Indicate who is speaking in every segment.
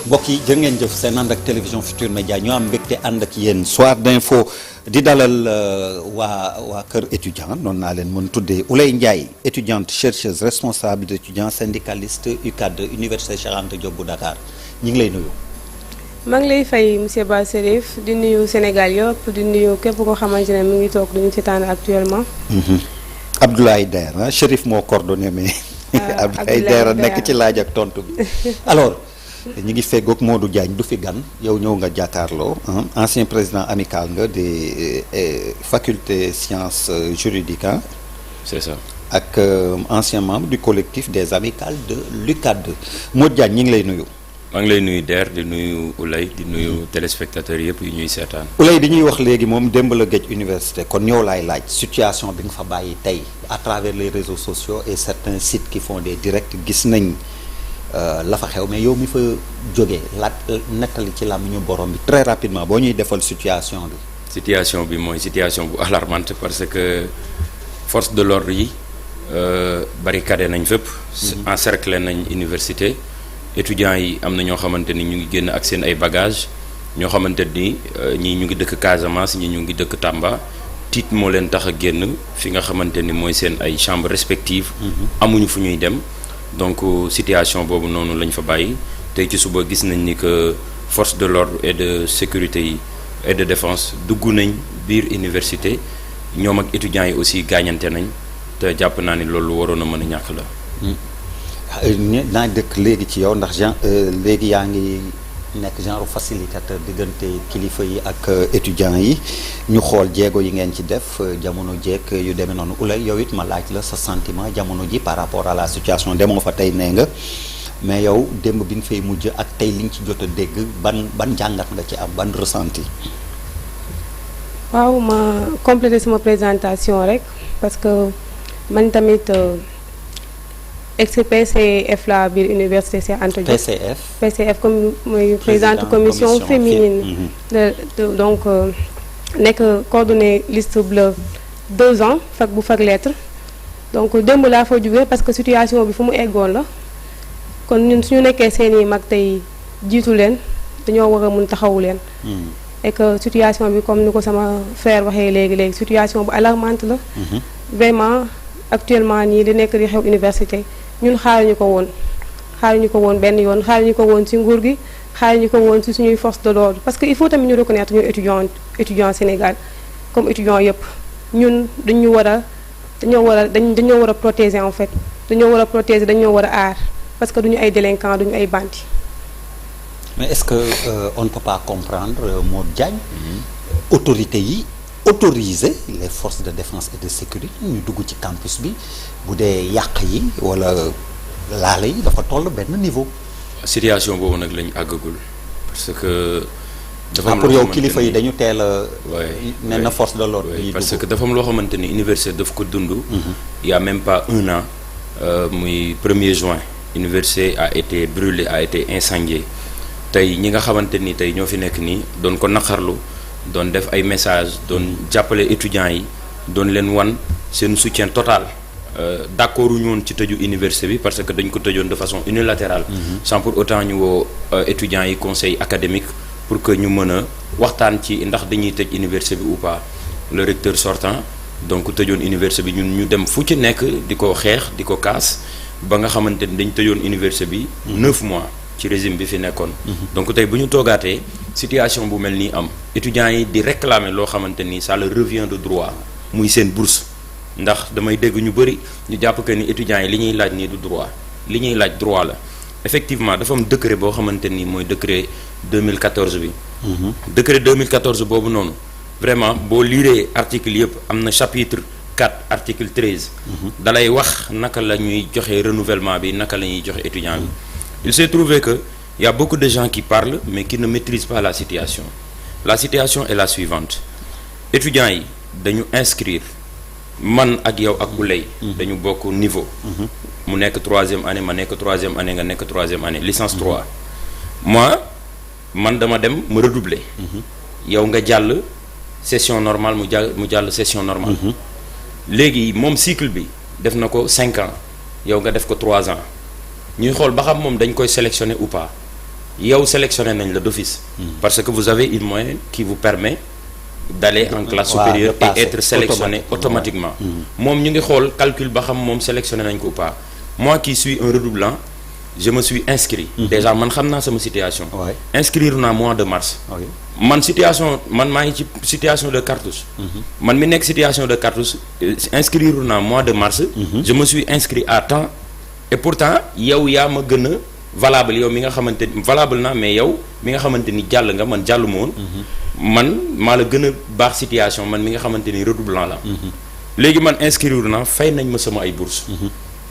Speaker 1: mbokk yi jërë ngeen jëf seen ànd ak télévision Futur Média ñoo am mbégte ànd ak yéen soir d'info di dalal waa kër étudiant noonu naa leen mën tuddee Ouleye Ndiaye étudiante chercheuse responsable d'étudiants syndicaliste UCAD Université Cheikh Anta Diop bu Dakar ñu ngi lay nuyu.
Speaker 2: maa ngi lay fay monsieur Ba Serif di nuyu Sénégal yëpp di nuyu képp koo xamante ne mi ngi toog duñu seetaan actuellement.
Speaker 1: Abdoulaye Der ah Chérif moo coordonné mais. Abdoulaye Der nekk ci laaj ak tontu bi alors. ñu ngi feggoog Modou Diagne du fi gan yow ñëw nga jàkkaarloo ancien président amical nga des facultés sciences juridiques
Speaker 3: c'est ça
Speaker 1: ak ancien membre du collectif des amicales de l'UCAD Modou Diagne ñu ngi lay nuyu.
Speaker 3: maa ngi lay nuyu Der di nuyu Ouleye di nuyu téléspectateurs yëpp yu ñuy seetaan.
Speaker 1: Ouleye bi ñuy wax léegi moom démb la géej université kon ñëw laay laaj situation bi nga fa bàyyi tey à travers les réseaux sociaux et certains sites qui font des directs gis nañ. la fa xew mais yow mi fa jógee nettali ci làmmiñu borom bi très rapidement boo ñuy defal situation bi.
Speaker 3: situation bi mooy situation bu alarmante parce que force de l'ordre yi barricadé nañ fépp. encerclé nañ université. étudiants yi am na ñoo xamante ni ñu ngi génn ak seen ay bagages ñoo xamante ni ñii ñu ngi dëkk Casamance ñii ñu ngi dëkk Tamba tiit moo leen tax a génn fi nga xamante ni mooy seen ay chambres respectives. amuñu fu ñuy dem. donc situation boobu noonu lañ fa bàyyi tey ci suba gis nañ ni que force de l'ordre et de sécurité yi et de défense dugg nañ biir université ñoom ak étudiants yi aussi gaañante nañ te jàpp naa ni loolu waroon a mën a ñàkk la.
Speaker 1: naa dëkk léegi ci yow ndax léegi yaa ngi nekk genre facilitateur diggante kilifa yi ak étudiants yi ñu xool jéego yi ngeen ci def jamono jeeg yu demee noonu Ouleye yow it ma laaj la sa sentiment jamono ji par rapport à la situation demoo fa tey nee nga mais yow démb bi nga fay mujj ak tey li nga ci jot a dégg ban jàngat nga ci am ban ressenti.
Speaker 2: waaw ma compléter sama présentation rek parce que man tamit. ex-PCF la biir université Cheikh Anta Diop. PCF comme mooy présidente commission féminine. donc nekk coordonné liste bleue 2 ans fac bu fac lettre donc démb laa fa jógee parce que situation bi fu mu eggoon la kon ñun suñu nekkee seeni mag tey jiitu leen dañoo war a mun taxawu leen. et que situation bi comme ni ko sama frère waxee léegi situation bu alarmante la. vraiment actuellement nii li nekk di xew université. ñun xaaruñu ko woon benn yoon xaaruñu ko woon ci nguur gi xaaruñu ko woon ci suñuy force de l'ordre parce que il faut tamit ñu reconnaître ñu étudiant Sénégal comme étudiant yëpp ñun dañoo war a protéger en fait dañoo war a protéger dañoo war a aar parce que duñu ay délinquants duñu ay bandits.
Speaker 1: mais est-ce que on ne peut pas comprendre Modou Diagne autorités yi autoriser les forces de défense et de sécurité ñu dugg ci campus bi bu dee yàq yi wala laale yi dafa toll benn niveau.
Speaker 3: situation boobu nag lañ àggagul parce que. dafa am
Speaker 1: pour yow kilifa yi dañu teel a. nee na force de l'ordre yi
Speaker 3: parce que dafa am loo xamante ni université daf ko dund. il y a même pas 1 an muy 1er juin université a été brûlée a été incendiée tey ñi nga xamante ni tey ñoo fi nekk nii doon ko naqarlu. doon def ay messages doon jàppale étudiants yi doon leen wan seen soutien total d'accord ñu woon ci tëju université bi parce que dañ ko tëjoon de façon unilatérale. sans pour autant ñu woo étudiants yi conseil académique pour que ñu mën a waxtaan ci ndax dañuy tëj université bi ou pas le recteur sortant donc tëjoon université bi ñun ñu dem fu ci nekk di ko xeex di ko kaas ba nga xamante ni dañ tëjoon université bi 9 mois ci régime bi fi nekkoon. donc tey bu ñu toogaatee. situation bu mel nii am étudiants yi di réclamer loo xamante ni ça leur revient de droit muy seen bourse ndax damay dégg ñu bëri ñu jàpp que ni étudiants yi li ñuy laaj nii du droit li ñuy laaj droit la effectivement dafa am décret boo xamante ni mooy décret 2014 bi. décret 2014 boobu noonu vraiment boo liiree article yëpp am na chapitre 4 article 13. dalay wax naka la ñuy joxe renouvellement bi naka la ñuy joxe étudiant bi. il s'est trouvé que. Il y a beaucoup de gens qui parlent mais qui ne maîtrisent pas la situation. La situation est la suivante. Étudiants yi dañu inscrire man ak yow ak Ouleye dañu bokk niveau. mu nekk 3e année ma nekk 3e année nga nekk 3e année licence 3. moi man dama dem ma redoubler. yow nga jàll session normale mu jàll session normale. léegi moom cycle bi def na ko 5 ans yow nga def ko 3 ans ñuy xool ba xam moom dañ koy sélectionner ou pas. yow sélectionné nañ la d'office. Parce que vous avez une moyenne qui vous permet d'aller en classe supérieure et être sélectionné automatiquement. moom ñu ngi xool calcul ba xam moom sélectionné nañ ko ou pas. Moi qui suis un redoublant, je me suis inscrit. Déjà man xam naa sama situation. Inscrire naa mois de mars. man maa ngi ci situation de cartouche. man mi nekk situation de cartouche inscrire naa mois de mars. je me suis inscrit à temps et pourtant yow yaa ma gën a valable yow mi nga xamante ni valable naa mais yow mi nga xamante ni jàll nga man jàllu ma woon. man maa la gën a baax situation man mi nga xamante ni redoublant la. léegi man inscrire naa fay nañ ma sama ay bourse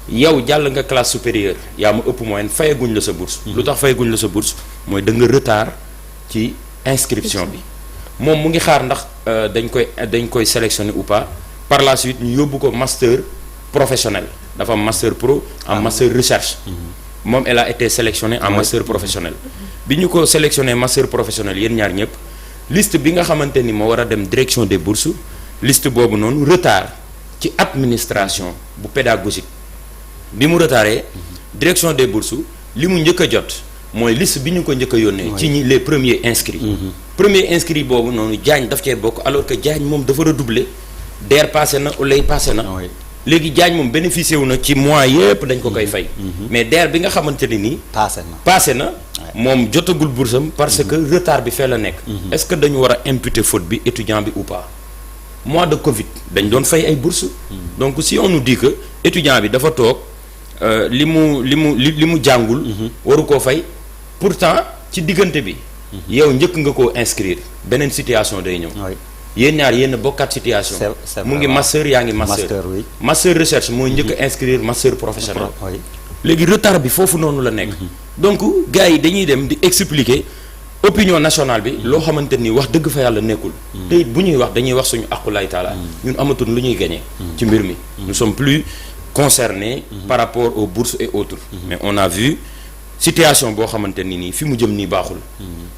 Speaker 3: yow jàll nga classe supérieure yaa ma ëpp moyenne fayaguñ la sa bourse. lu tax fayaguñ la sa bourse mooy da nga retard ci inscription bi moom mu ngi xaar ndax dañ koy sélectionner ou pas par la suite ñu yóbbu ko master professionnel dafa am master pro en master recherche. moom elle a été sélectionnée en master professionnel. bi ñu ko sélectionné master professionnel yéen ñaar ñëpp liste bi nga xamante ni moo war a dem direction des bourses liste boobu noonu retard ci administration bu pédagogique. bi mu retardé direction des bourses li mu njëkk a jot mooy liste bi ñu ko njëkk a yónnee. ci ñi les premiers inscrits. premier inscrit boobu noonu Diagne daf cee bokk alors que Diagne moom dafa redoubler DER passé na Oley passé na. léegi Diagne moom bénéficié wu na ci mois yëpp dañ ko koy fay. mais DER bi nga xamante ne nii. passé na moom jotagul boursam parce que retard bi fee la nekk. est-ce que dañu war a imputer faute bi étudiant bi ou pas. mois de Covid dañ doon fay ay bourses. donc si on nous dit que étudiant bi dafa toog. li mu jàngul. waru koo fay pourtant ci diggante bi. yow njëkk nga koo inscrire beneen situation day ñëw. yéen ñaar yéen bokkaat situation. mu ngi master yaa ngi master. master recherche mooy njëkk a inscrire master professionnel. léegi retard bi foofu noonu la nekk. donc gars yi dañuy dem di expliquer opinion nationale bi loo xamante ni wax dëgg fa yàlla nekkul. te it bu ñuy wax dañuy wax suñu aqulaay taala ñun amatul lu ñuy gagner ci mbir mi. nous sommes plus concernés par rapport aux bourses et autres. mais on a vu situation boo xamante ni nii fi mu jëm nii baaxul.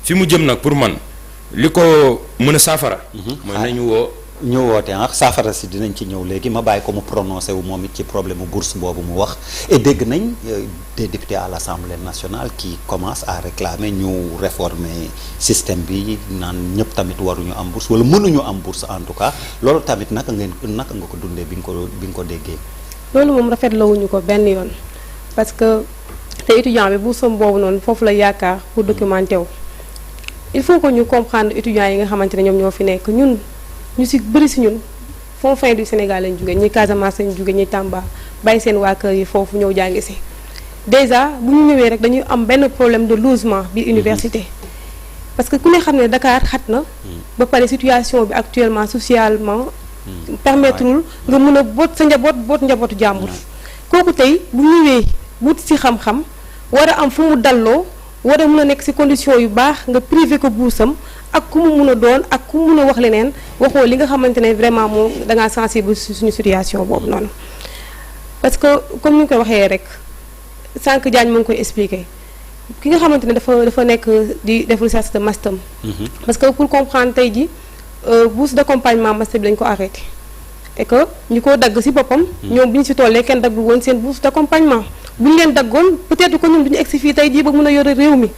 Speaker 3: fi mu jëm nag pour man li ko mën a saafara. mooy nañu woo.
Speaker 1: ñu woote saafara si dinañ ci ñëw léegi ma bàyyi ko mu prononcé wu moom it ci problème mu bourse boobu mu wax et dégg nañ des députés à l'Assemblée nationale qui commencent à réclamer ñu réformer système bi naan ñëpp tamit waruñu am bourse wala mënuñu am bourse en tout cas loolu tamit naka nga ko dundee bi nga ko déggee.
Speaker 2: loolu moom rafetlawuñu ko benn yoon parce que te étudiant bi bourse boobu noonu foofu la yaakaar pour documenter wu il faut que ñu comprendre étudiants yi nga xamante ne ñoom ñoo fi nekk ñu si bëri si ñun fond fin du Sénégal lañ jóge ñi Casamance lañ jóge ñi Tamba bàyyi seen waa kër yi foofu ñëw jàngi si déjà bu ñu ñëwee rek dañuy am benn problème de logement biir université parce que ku ne xam ne Dakar xat na ba pare situation bi actuellement socialement permettrewul nga mën a boot sa boot njabootu jàmbur kooku tey bu ñëwee wut si xam-xam war a am fu mu dalloo war a mën a nekk si condition yu baax nga privé ko buusam ak ku mu mun a doon ak ku mu mun a wax leneen waxoo li nga xamante ne vraiment moom dangaa sensible suñu situation boobu noonu parce que comme ni ñu koy waxee rek sànq Diagne mu ngi koy expliquer ki nga xamante ne dafa nekk di def recherche de master parce que pour comprendre tey ji bourse d'accompagnement master bi dañu ko arrêté et que ñu ko dagg ci boppam ñoom bi ñu ci tollee kenn daggul woon seen bourse d'accompagnement bu ñu leen daggoon peut-être que ñun du ñu egsi fii tey jii ba mën a yore réew mi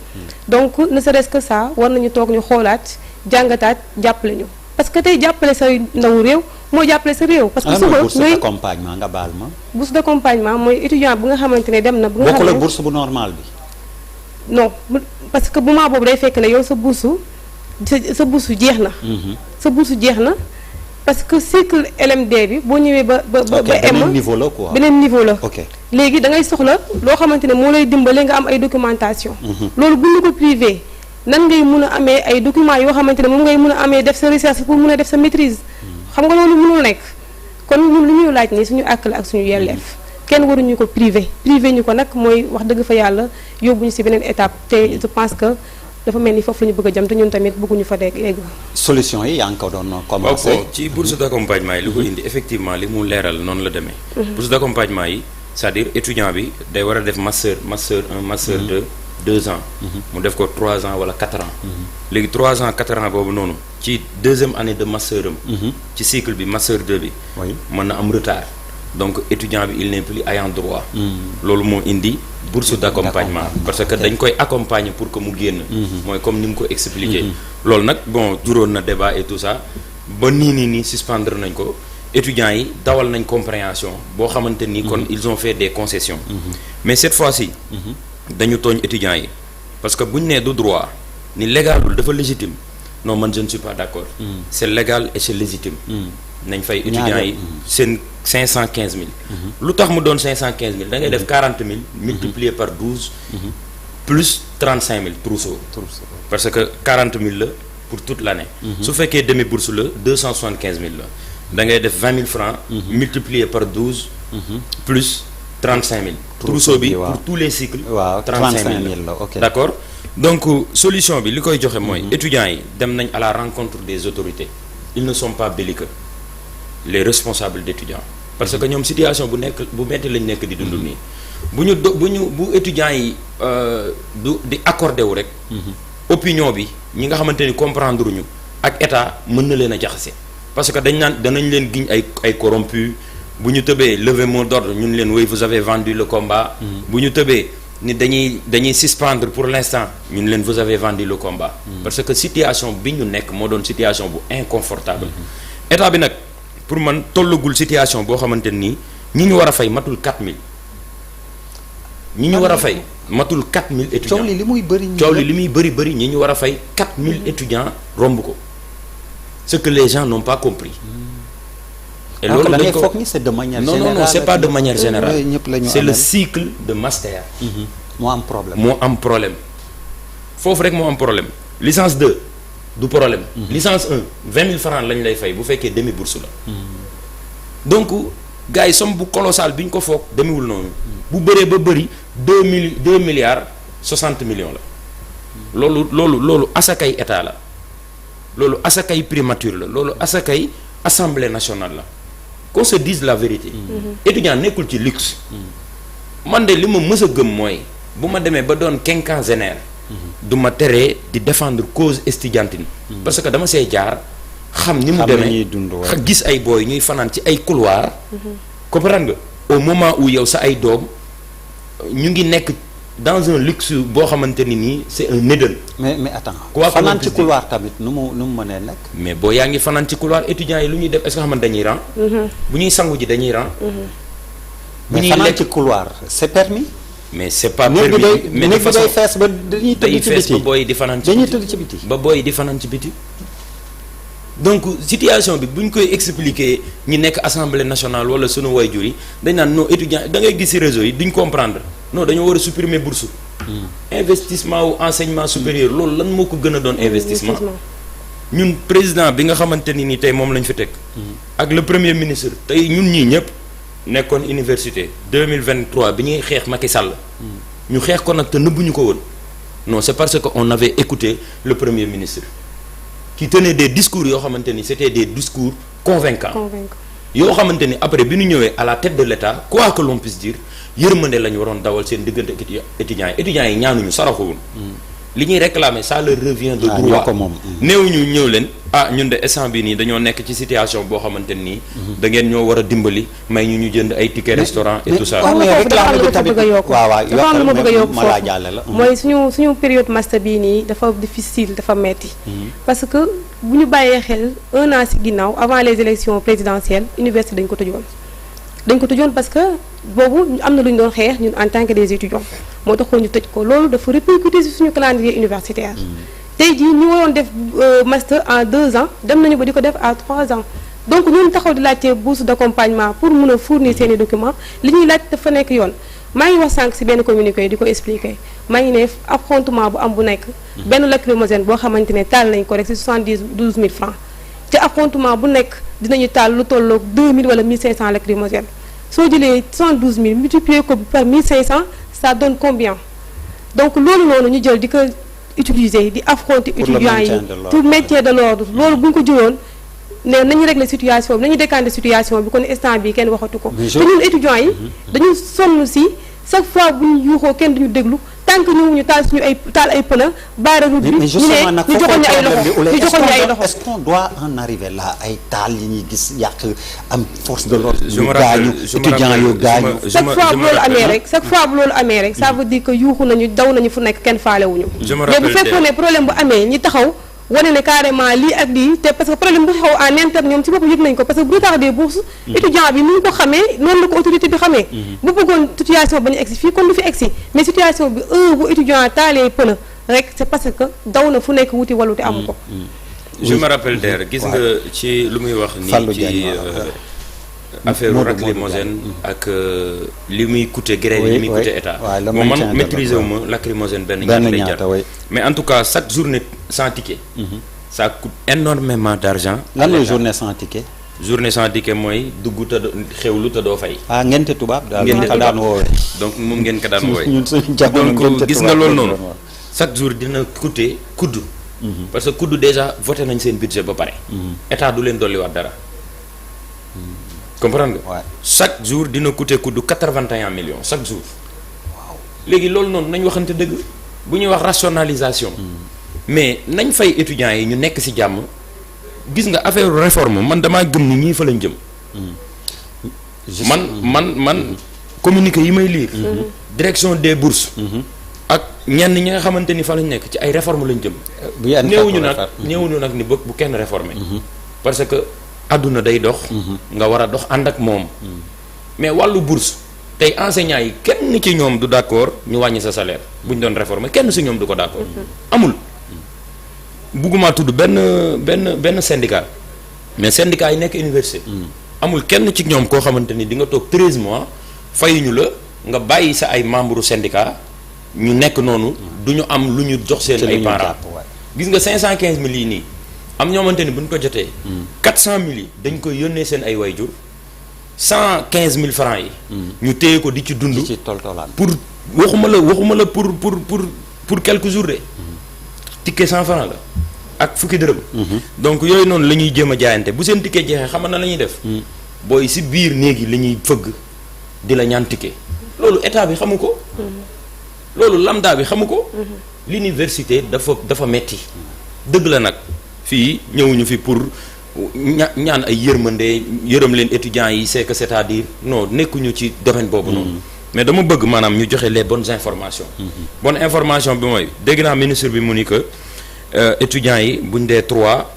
Speaker 2: donc ne serait-ce que ça war nañu toog ñu xoolaat jàngataat jàppale ñu parce que tey jàppale sa ndaw réew mooy jàppale sa réew. parce que suba
Speaker 1: bourse d'accompagnement nga baal ma.
Speaker 2: bourse d'accompagnement mooy étudiant bu nga xamante ne dem na. bu nga
Speaker 1: xam ne bokkul ak bourse bu normal bi.
Speaker 2: non parce que moment boobu day fekk ne yow sa bourse jeex na. sa bourse jeex na parce que cycle LMD bi boo ñëwee ba
Speaker 1: beneen niveau la quoi.
Speaker 2: beneen niveau la.
Speaker 1: ok
Speaker 2: léegi da ngay soxla loo xamante ne moo lay dimbale nga am ay documentation. loolu bu ñu ko privé nan ngay mun a amee ay documents yoo xamante ne moom ngay mun a amee def sa recherche pour mun a def sa maîtrise. xam nga loolu mënul nekk kon ñun lu ñuy laaj nii suñu àq la ak suñu yelleef kenn waruñu ko privé ñu ko nag mooy wax dëgg fa yàlla yóbbuñu ci beneen étape te je pense que dafa mel ni foofu la ñu bëgg a jëm te ñun tamit bëgguñu fa dégg yegg.
Speaker 1: solution yi yaa ngi ko doon commencé.
Speaker 3: ci bourse d'accompagnement yi li ko indi effectivement li mu leeral noonu la demee. bourse d'accompagnement yi c'est-à-dire étudiant bi day war a def master 1 master 2 ans. mu def ko 3 ans wala 4 ans. léegi 3 ans 4 ans boobu noonu ci deuxième année de master am. ci cycle bi master 2 bi. mën na am retard donc étudiant bi il n'est plus ayant droit. loolu moo indi bourse d'accompagnement parce que dañ koy accompagner pour que mu génn. mooy comme ni mu ko expliquer. loolu nag bon juróon na débat et tout ça ba nii suspendre nañ ko étudiants yi dawal nañ compréhension boo xamante ni kon ils ont fait des concessions. mais cette fois-ci. dañu tooñ étudiants yi parce que bu ñu nee du droit ni légalul dafa légitime non man je ne suis pas d'accord. c'est légal et c'est légitime. nañ fay étudiants yi seen 515 000. lu tax mu doon 515 000 da ngay def 40 000 multiplié par 12. plus 35 000 trousseau. parce que 40 000 la pour toute l'année. su fekkee demi bourse la 275 000 la da ngay def 20 000 francs. multiplié par 12. plus 35 000. trousseau bi pour tous les cycles.
Speaker 1: waaw
Speaker 3: 35 000 la ok d'accord donc solution bi li koy joxe mooy. étudiants yi dem nañ à la rencontre des autorités ils ne sont pas belliqueux. les responsables d'étudiants parce que ñoom situation bu metti lañ nekk di dund nii bu étudiants yi di accordé wu rek opinion bi ñi nga xamante ni comprendre ñu ak état mën na leen a jaxase parce que danañ leen giñ ay corrompus bu ñu tëbee lever mot d'ordre ñun leen oui vous avez vendu le combat bu ñu tëbee ni dañuy suspendre pour l'instant ñun leen vous avez vendu le combat parce que situation bi ñu nekk moo doon situation bu inconfortable état bi nag pour man tollagul situation boo xamante nii ñi ñu war a fay matul 4000 ñi ñu war a fay matul 4000 étudiants
Speaker 1: coow li li muy
Speaker 3: bëri ñi ñu war a fay 4000 étudiants romb ko ce que les gens n'ont pas compris.
Speaker 1: et loolu dañ ko foog ni c'est de manière générale
Speaker 3: non c'est pas de manière générale c'est le
Speaker 1: amel.
Speaker 3: cycle de master.
Speaker 1: moo am problème
Speaker 3: foofu rek moo am problème licence 2 du problème. licence 1 20 000 francs lañ lay fay bu fekkee demi bourse la. donc gars yi somme bu colossal bi ñu ko foog demiwul noonu. bu bëree ba bëri 2 milliards 60 millions la. loolu asakay état la loolu asakay primature la loolu asakay assemblée nationale la qu'on se dise la vérité. étudiant nekkul ci luxe. man de li ma mës a gëm mooy bu ma demee ba doon quinquagénaire. du ma teree di défendre cause estudiantine. parce que dama see jaar xam ni mu demee gis ay booy ñuy fanaan ci ay couloir. comprendre nga au moment où yow sa ay doom ñu ngi nekk dans un luxe boo xamante ni nii c'est un Éden.
Speaker 1: mais attends fanaan ci couloir tamit nu mu mënee nekk.
Speaker 3: mais boo yaa ngi fanaan ci couloir étudiants yi lu ñuy def est-ce que xam dañuy rang. bu ñuy sangu ji dañuy rang.
Speaker 1: bu ñuy fanaan ci couloir c'est permis.
Speaker 3: mais c'est pas permis mais de façon
Speaker 1: day fees ba dañuy tëdd ci biti
Speaker 3: ba booy di fanaan ci biti ba booy di fanaan ci biti. donc situation bi bu ñu koy expliquer ñi nekk assemblée nationale wala sunu waajur yi dañ naan non étudiant da ngay gis ci réseau yi duñ comprendre non dañoo war a supprimer bourse. investissement wu enseignement supérieur loolu lan moo ko gën a doon investissement. ñun président bi nga xamante ni tey moom lañ fi teg. ak le premier ministre tey ñun ñii ñëpp. nekkoon université 2023 bi ñuy xeex Macky Sall. ñu xeex ko nag te nëbbuñu ko woon. non c'est parce que on avait écouté le premier ministre. qui tenait des discours yoo xamante ni c'était des discours convaincants. yoo xamante ni après bi ñu ñëwee à la tête de l'État quoi que l'on puisse dire yërmande la ñu waroon dawal seen diggante étudiants yi ñaanuñu saraxuwul. li ñuy réclamer ça leur revient de droit néew ñu ñëw leen ñun de instant bi nii dañoo nekk ci situation boo xamante nii da ngeen ñoo war a dimbali may ñu jënd ay ticket restaurant et tout ça.
Speaker 2: waaw mais réclame bi tamit dafa am lu ma bëgg a yokk foofu mooy suñu période master bii nii dafa difficile dafa metti parce que bu ñu bàyyee xel un an ci ginnaaw avant les élections présidentielles université dañ ko tëjoon parce que boobu am na lu ñu doon xeex ñun en tant que des étudiants moo taxoon ñu tëj ko loolu dafa répercuter ci suñu calendrier universitaire. tey jii ñu waroon def master en 2 ans dem nañu ba di ko def à 3 ans donc ñun taxaw di laajte bourse d'accompagnement pour mun a fournir seeni documents li ñuy laaj dafa nekk yoon. maa ngi wax sànq ci benn communiqué di ko expliquer maa ngi ne affrontement bu am bu nekk. benn lacrymogène boo xamante ne taal nañ ko rek ci 72 000 francs te affrontement bu nekk dinañu taal lu tolloog 2000 wala 1500 lacrymogènes soo jëlee 72 000 multiplié ko par 1500 ça donne combien donc loolu noonu ñu jël di ko utiliser di affronter étudiants yi pour maintien de l'ordre loolu bu ñu ko jëloon ne nañu régler situation bi nañu décanter situation bi kon instant bi kenn waxatu ko te ñun étudiants yi dañu sonn ci chaque fois bu ñu yuuxoo kenn duñu déglu tant que ñu taal ay pneu baare route bi.
Speaker 1: mais justement nag
Speaker 2: ñu joxoon ñu ay loxo
Speaker 1: est-ce qu'on doit en arriver là ay taal yi ñuy gis yàq am force de l'ordre
Speaker 3: je me rappelle
Speaker 1: étudiants yu gaañu.
Speaker 2: chaque fois bu loolu amee rek ça veut dire que yuuxu nañu daw nañu fu nekk kenn faalewuñu. mais bu fekkoon ne problème bu amee ñi taxaw wane ne carrément lii ak lii te parce que problème bu xew en interne ñoom ci bopp yëg nañ ko parce que bu retard des bourses étudiant bi ni ñu ko xamee noonu la ko autorité bi xamee bu bëggoon situation ba ñu egsi fii kon du fi egsi mais situation bi bu étudiant taalee pneu rek c'est parce que daw na fu nekk wuti walu te amu ko.
Speaker 3: je me rappelle der gis nga ci lu muy wax nii ci affaire lacrymogène ak li muy coûter grève li muy coûter état moom man maîtriser wu ma lacrymogène benn ñaata lay jar mais en tout cas chaque journée sans ticket ça coûte énormément d'argent.
Speaker 1: lan mooy journée sans ticket.
Speaker 3: journée sans ticket mooy dugg te xewlu te doo fay.
Speaker 1: ngente tubaab daal
Speaker 3: ngente
Speaker 1: ko daan woowee.
Speaker 3: donc moom ngeen ko daan woowee.
Speaker 1: ñun suñu jamono
Speaker 3: donc gis nga loolu noonu chaque jour dina coûter kudd. parce que kudd déjà voté nañ seen budget ba pare. état du leen dolliwaat dara. comprendre nga. chaque jour dina coûter kudd 81 millions chaque jour. waaw léegi loolu noonu nañ waxante dëgg bu ñuy wax rationalisation. mais nañ fay étudiants yi ñu nekk ci jàmm. gis nga affaire réforme man damaa gëm ni ñii fa lañ jëm. man communiqué yi may lire. direction des bourses. ak ñenn ñi nga xamante ni fa lañ nekk ci ay réforme lañ jëm. néewuñu nag ni bu kenn réformer. parce que àdduna day dox. nga war a dox ànd ak moom. mais wàllu bourse tey enseignants yi kenn ci ñoom du d'accord ñu wàññi sa salaire bu ñu doon réformer kenn ci ñoom du ko d'accord. amul. bugguma tudd benn syndicat mais syndicat yi nekk université. amul kenn ci ñoom koo xamante ni di nga toog 13 mois fayuñu la nga bàyyi sa ay membres syndicat ñu nekk noonu du ñu am lu ñu jox seen ay parents. gis nga 515 000 yi nii am ñoo xamante ni bu ñu ko jotee. 400 000 yi dañ koy yónnee seen ay wayjur 115 000 francs yi. ñu téye ko di ci dund.
Speaker 1: ci toltolaan
Speaker 3: pour waxuma la pour quelques jours de. ticket 100 francs la ak fukki dërëm. donc yooyu noonu la ñuy jéem a jaayante bu seen ticket jeexee xam na la ñuy def. booy si biir néegi la ñuy fëgg di la ñaan ticket. loolu état bi xamu ko. loolu lambda bi xamu ko. l'université dafa metti dëgg la nag fii ñëwuñu fi pour ñaan ay yërmande yërëm leen étudiants yi c'est-à-dire non nekkuñu ci domaine boobu noonu. mais dama bëgg maanaam ñu joxe les bonnes informations. bonne information bi mooy dégg naa ministre bi mu ni que étudiants yi buñ dee 3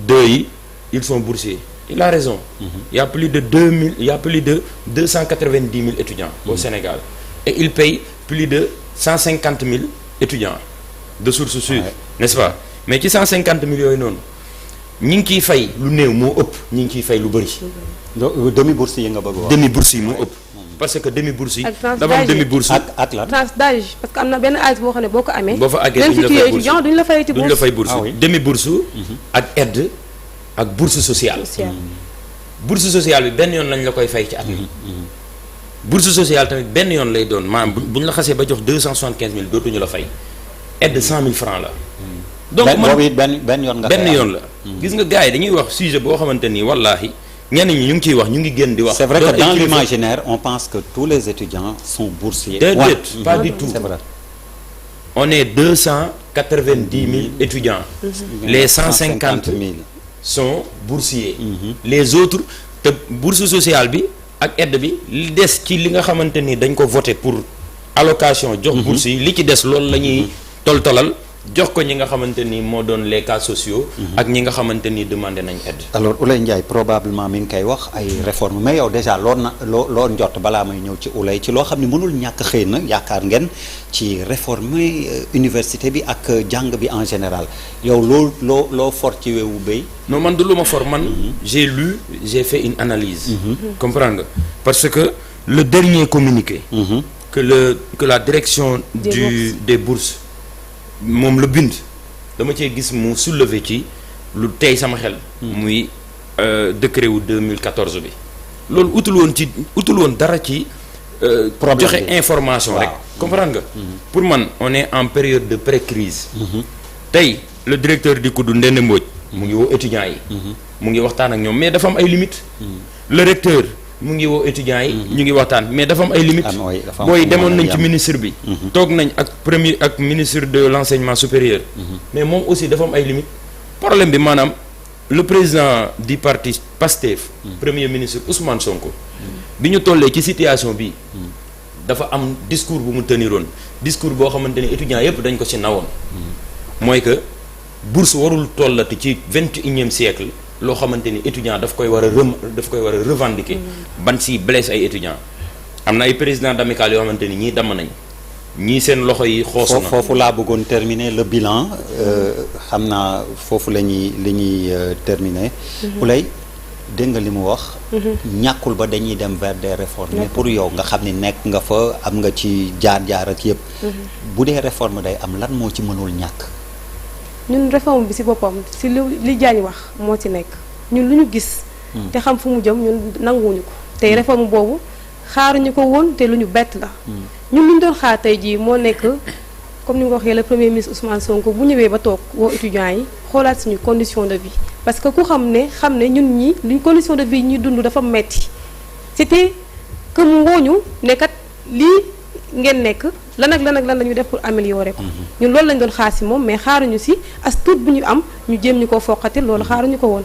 Speaker 3: 2 yi ils sont boursiers il a raison. il y a plus de 290 000 étudiants au Sénégal et il paye plus de 150 000 étudiants de source sûre n'est-ce pas mais ci 150 000 yooyu noonu ñi ngi ciy fay lu néew moo ëpp ñi ngi ciy fay lu bëri.
Speaker 1: demi bourse yi nga bëgg wax.
Speaker 3: demi bourse yi moo ëpp. parce que demi bourse yi. dafa am demi bourse
Speaker 1: ak lan.
Speaker 2: tranche d'âge parce que am na benn âge boo xam ne boo ko amee.
Speaker 3: boo fa àggee
Speaker 2: duñ la fay bourse
Speaker 3: duñ la fay bourse. demi bourse ak aide ak bourse sociale. bourse sociale bi benn yoon lañ la koy fay ci at mi. bourse sociale tamit benn yoon lay doon maanaam buñ la xasee ba jox 275 000 dootuñu la fay aide 100 000 francs la. donc man
Speaker 1: benn yoon nga
Speaker 3: benn yoon la. gis nga gars yi dañuy wax sujet boo xamante ni wallaahi. ñenn ñi ñu ngi ciy wax ñu ngi génn di wax.
Speaker 1: c'est vrai que dans l'imaginaire on pense que tous les étudiants sont boursiers.
Speaker 3: déedéet pas du tout.
Speaker 1: c'est vrai.
Speaker 3: on est 290 000 étudiants. les 150 000 sont boursiers. les autres te bourse sociale bi ak aide bi li des ci li nga xamante ni dañ ko voté pour allocation. jox bourse yi li ci des loolu la ñuy toltolal. jox ko ñi nga xamante ni moo doon les cas sociaux. ak ñi nga xamante ni demandé nañ aide.
Speaker 1: alors Ouleye Ndiaye probablement mi ngi koy wax ay réformes mais yow déjà loo njort balaa may ñëw ci Ouleye ci loo xam ne mënul ñàkk xëy na yaakaar ngeen ci réformer université bi ak jàng bi en général yow loo for ci weewu béy.
Speaker 3: non man du lu ma for man. j'ai lu j'ai fait une analyse. comprendre nga parce que le dernier communiqué. que la direction des bourses. moom la bind dama cee gis mu soulever ci lu tey sama xel. muy décret wu 2014 bi. loolu utul woon dara ci. joxe information rek. comprendre nga. pour man on est en période de pré-crise. tey le directeur du COUD Ndéné Mbodj mu ngi woo étudiants yi. mu ngi waxtaan ak ñoom mais dafa am ay limites. le recteur mu ngi woo étudiants yi. ñu ngi waxtaan mais dafa am ay limites. booy demoon nañ ci ministre bi. toog nañ ak ministre de l'enseignement supérieur. mais moom aussi dafa am ay limites. problème bi maanaam le président du parti PASTEF. premier ministre Ousmane Sonko. bi ñu tollee ci situation bi dafa am discours bu mu teniroon discours boo xamante ni étudiants yépp dañ ko ci nawoon. mooy que bourse warul tollati ci 21e siècle. loo xamante ni étudiant daf koy war a revendiquer. ban si blesse ay étudiants. am na ay président d'amicale yoo xamante ni ñii damm nañ ñii seen loxo yi xoosu na.
Speaker 1: foofu laa bëggoon terminer le bilan xam naa foofu la ñuy terminer. Ouleye dégg nga li mu wax. ñàkkul ba dañuy dem vers des réformes. mais pour yow nga xam ne nekk nga fa am nga ci jaar-jaar ak yëpp. bu dee réforme day am lan moo ci mënul ñàkk.
Speaker 2: ñun réforme bi ci boppam ci li Diagne wax moo ci nekk ñun lu ñu gis. te xam fu mu jëm ñun nanguwuñu ko. tey réforme boobu xaaruñu ko woon te lu ñu bett la. ñun lu ñu doon xaar tey jii moo nekk comme ni nga ko waxee le premier ministre Ousmane Sonko bu ñëwee ba toog woo étudiants yi xoolaat suñu condition de vie. parce que ku xam ne ñun ñi luñ condition de vie ñuy dund dafa metti c'était que mu wooñu ne kat lii ngeen nekk lan ak lan la ñuy def pour améliorer ko. ñun loolu lañ doon xaar ci moom mais xaaruñu ci as tuut bu ñu am ñu jéem ñu koo foqati loolu xaaruñu ko woon.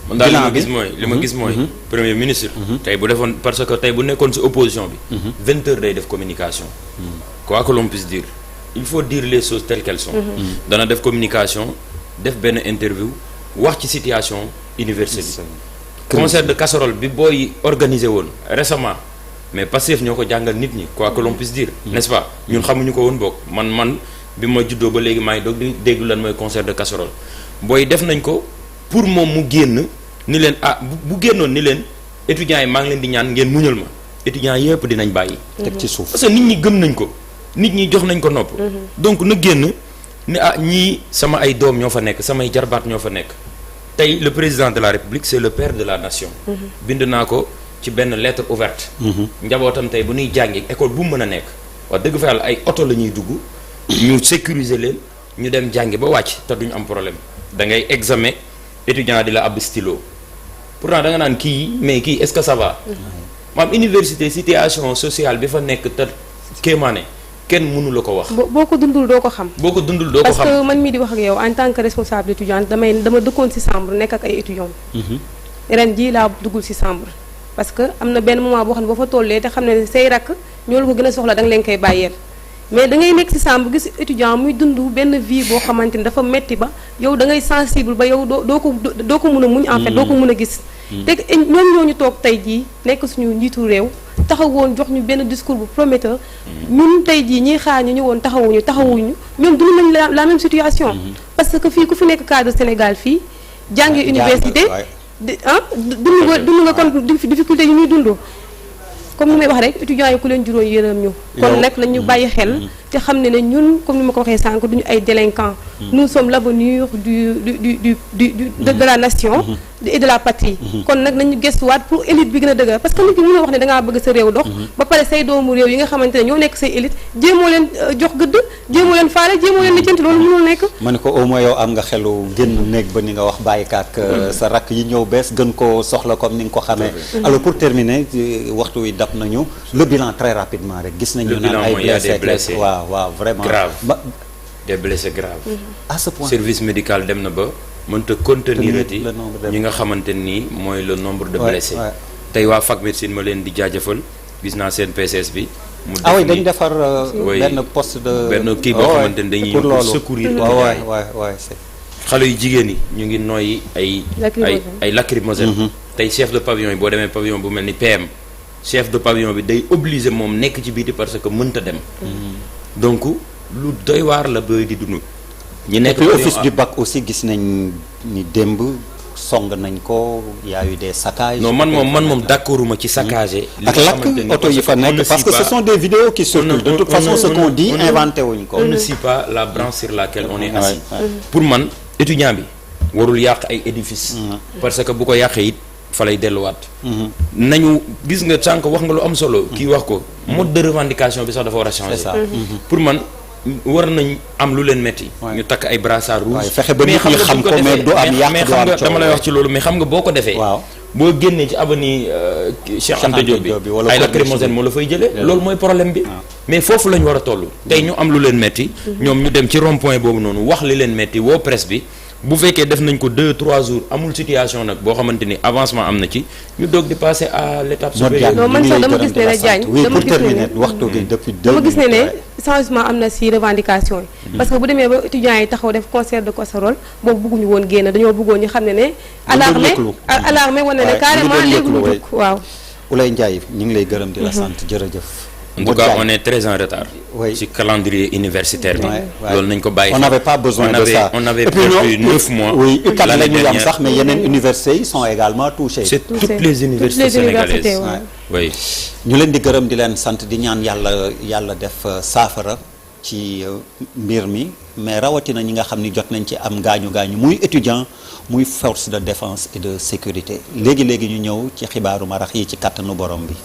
Speaker 3: man daal li ma gis mooy premier ministre. tey bu defoon parce que tey bu nekkoon ci opposition bi. 20 heures day def communication. quoi que l'on puisse dire il faut dire les choses telles qu'elles sont. dana def communication def benn interview wax ci situation université bi. concert de casserole bi booy organisé woon récemment. mais Pastef ñoo ko jàngal nit ñi quoi que l'on puisse dire n'est-ce pas ñun xamuñu ko woon bokk man bi ma juddoo ba léegi maa ngi doog di déglu lan mooy concert de casserole booy def nañ ko pour moom mu génn ni leen bu génnoon ni leen étudiants yi maa ngi leen di ñaan ngeen muñal ma étudiants yëpp dinañ bàyyi.
Speaker 1: teg ci suuf
Speaker 3: parce que nit ñi gëm nañ ko nit ñi jox nañ ko nopp. donc na génn ne ñii sama ay doom ñoo fa nekk samay jarbaat ñoo fa nekk tey le président de la République c'est le père de la nation. bind naa ko. ci benn lettre ouverte. njabootam tey bu ñuy jàngi école bu mu mën a nekk wax dëgg fa yàlla ay oto la ñuy dugg ñu sécuriser leen ñu dem jàngi ba wàcc te duñu am problème da ngay examen étudiant di la ab stylo pourtant da nga naan kii mais kii est-ce que ça va. maam université situation sociale bi fa nekk te kéemaane kenn mënu la ko wax.
Speaker 2: boo ko dundul doo ko xam. parce que man mii di wax ak yow en tant que responsable étudiante dama dëkkoon ci chambre nekk ak ay étudiants. ren jii laa duggul ci chambre. parce que am na benn moment boo xam ne boo fa tollee te xam ne say rakk ñoo la ko gën a soxla da nga leen koy bàyyeel mais da ngay nekk ci chambre gis étudiant muy dund benn vie boo xamante ni dafa metti ba yow da ngay sensible ba yow doo ko mën a muñ en fait doo ko mën a gis te ñoom ñooñu toog tey jii nekk suñu njiitu réew taxawoon jox ñu benn discours bu prometteur ñun tey jii ñiy xaar ñu ñëwoon taxawuñu ñoom dund nañ la même situation parce que fii ku fi nekk cadre Sénégal fii jàngi université dund nga kon difficulté yi ñuy dund comme ni may wax rek étudiants yi ku leen juróom yërëm ñu kon nag la ñu bàyyi xel te xam ne ñun comme ni ma ko waxee sànq duñu ay délinquants nous sommes l'avenir de la nation et de la patrie kon nag nañu gëstuwaat pour élite bi gën a dëgër parce que nit ki mënoo wax ne dangaa bëgg sa réew dox ba pare say doomu réew yi nga xamante ne ñoo nekk say élite jéemoo leen jox gëdd jéemoo leen faale jéemoo leen lijjanti loolu mënul nekk
Speaker 1: ma ne ko au moins yow am nga xelu génn néeg ba ni nga wax bàyyi kaak sa rakk yi ñëw bees gën ko soxla comme ni nga ko xamee alors pour terminer waxtu wi dab nañu le bilan très rapidement rek gis nañu naan ay blessés waaw vraiment
Speaker 3: grave des blessés graves
Speaker 1: à ce point
Speaker 3: service médical dem na ba mënta contenir ñi nga xamante nii mooy le nombre de blessés tey waa fac médecine ma leen di jaajëfal gis naa seen PCS bi mu
Speaker 1: def dañu defar benn poste de
Speaker 3: benn kii boo xamante ni dañuy pour secourir xale yu jigéen yi ñu ngi nooyi ay lacrymogène tey chef de pavillon yi boo demee pavillon bu mel ni PM chef de pavillon bi day obligé moom nekk ci biiti parce que mënta dem donc lu doy waar la doy di dund ñi nekk
Speaker 1: office du bac aussi gis nañ ni démb song nañ ko y a eu des saccages
Speaker 3: non man moom d'accorduma ci saccagé
Speaker 1: ak lakk oto yi fa nekk parce que ce sont des vidéos qui circulent de toute façon ce qu'on dit inventé wuñ ko
Speaker 3: on ne scie pas la branche sur laquelle on est assis pour man étudiant bi warul yàq ay édifices parce que bu ko yàqee it fa lay delluwaat nañu gis nga sànq wax nga lu am solo kii wax ko mode de revendication bi sax dafa war a changer pour man war nañ am lu leen metti ñu takk ay brassard rouge
Speaker 1: fexe ba nit ñi xam ko mais du am yàq
Speaker 3: mais xam nga dama lay wax ci loolu mais xam nga boo ko defee boo génnee ci avenue Cheikh Anta Diop bi ay lacrymogène moo la fay jëlee loolu mooy problème bi mais foofu la ñu war a toll tey ñu am lu leen metti ñoom ñu dem ci rond point boobu noonu wax li leen metti woo presse bi bu fekkee def nañ ko 2-3 jours amul situation nag boo xamante ni avancement am na ci ñu doog di passer à l'étape supérieure.
Speaker 2: non man sax dama gis ne la Diagne dama gis ne changement am na si revendication yi parce que bu demee ba étudiants yi taxaw def concert de casserole boobu bëgguñu woon génn dañoo bëggoon ñu xam ne alarmé wane ne carrément léegi lu dugg waaw
Speaker 1: Ouleye Ndiaye ñu ngi lay gërëm di la sant jërëjëf.
Speaker 3: En tout cas, on est très en retard. Oui. Sur le calendrier universitaire.
Speaker 1: On n'avait pas besoin de ça.
Speaker 3: On avait perdu 9 mois.
Speaker 1: Oui, mais il y a des universités sont également touchées.
Speaker 3: C'est toutes les universités sénégalaises. Oui.
Speaker 1: Nous leen di gërëm di leen sant di ñaan yàlla def saafara ci mbir mi mais rawatina ñi nga xam ni jot nañ ci am gaañu muy étudiant muy force de défense et de sécurité léegi ñu ñëw ci xibaaru marax yi ci kàttanu borom bi.